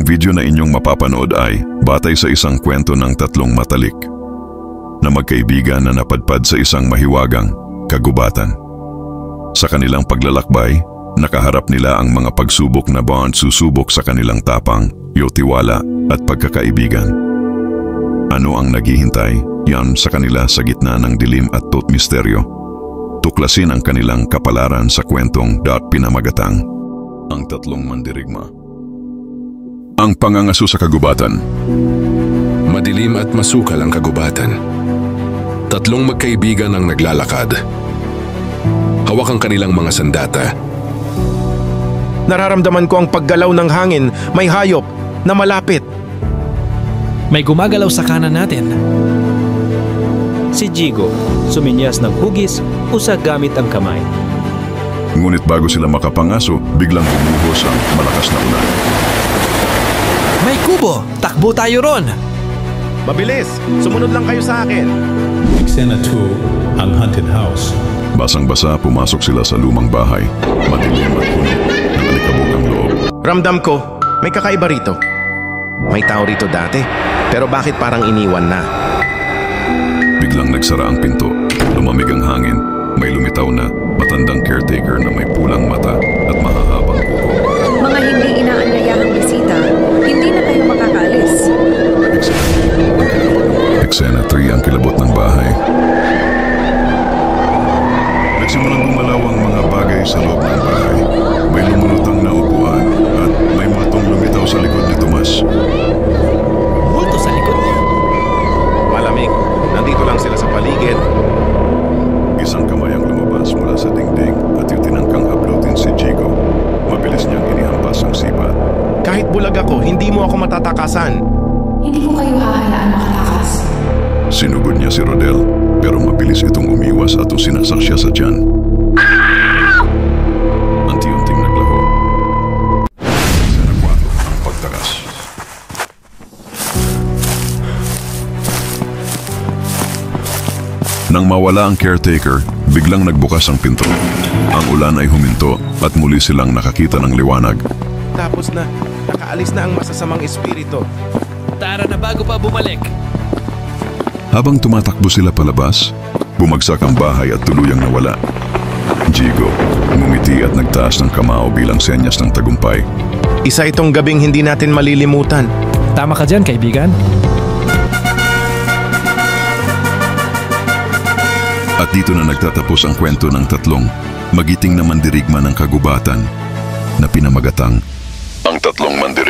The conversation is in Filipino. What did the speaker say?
Ang video na inyong mapapanood ay batay sa isang kwento ng tatlong matalik na magkaibigan na napadpad sa isang mahiwagang kagubatan. Sa kanilang paglalakbay, nakaharap nila ang mga pagsubok na bawat susubok sa kanilang tapang, tiwala at pagkakaibigan. Ano ang naghihintay? Yan sa kanila sa gitna ng dilim at misteryo. Tuklasin ang kanilang kapalaran sa kwentong pinamagatang Ang Tatlong Mandirigma. Ang pangangaso sa kagubatan. Madilim at masukal ang kagubatan. Tatlong magkaibigan ang naglalakad. Hawak ang kanilang mga sandata. Nararamdaman ko ang paggalaw ng hangin, may hayop na malapit. May gumagalaw sa kanan natin. Si Jigo, suminyas ng hugis, usag gamit ang kamay. Ngunit bago sila makapangaso, biglang bumuhos ang malakas na ulan. May kubo! Takbo tayo ron! Mabilis! Sumunod lang kayo sa akin! Eksena 2, ang haunted house. Basang-basa pumasok sila sa lumang bahay. Madilim at puno ng alikabok ang loob. Ramdam ko, may kakaiba rito. May tao rito dati, pero bakit parang iniwan na? Biglang nagsara ang pinto. Lumamig ang hangin. May lumitaw na matandang caretaker na may pulang mata at mahahabang kuko. Mga hindi inaanyayahang bisita, hindi na kayo makakaalis. Eksena 3, ang kilabot ng bahay. Nagsimulang gumalaw ang mga bagay sa loob ng bahay. May lumunutang na upuan at may matong lumitaw sa likod ni Tomas. Multo sa likod niya. Malamig, nandito lang sila sa paligid. Isang kamay ang lumabas mula sa dingding at itinangkang hablutin si Jigo. Mabilis niyang inihampas ang sipat. Kahit bulag ako, hindi mo ako matatakasan. Hindi ko kayo hahayaan makatakas. Sinugod niya si Rodel, pero mabilis itong umiwas at sinaksak siya sa tiyan. Unti-unting naglaho. Eksena 4, ang pagtakas. Nang mawala ang caretaker, biglang nagbukas ang pinto. Ang ulan ay huminto at muli silang nakakita ng liwanag. Tapos na, nakaalis na ang masasamang espiritu. Tara na bago pa bumalik. Habang tumatakbo sila palabas, bumagsak ang bahay at tuluyang nawala. Jigo, ngumiti at nagtaas ng kamao bilang senyas ng tagumpay. Isa itong gabing hindi natin malilimutan. Tama ka dyan, kaibigan. At dito na nagtatapos ang kwento ng tatlong magiting na mandirigma ng kagubatan na pinamagatang Ang Tatlong Mandirigma.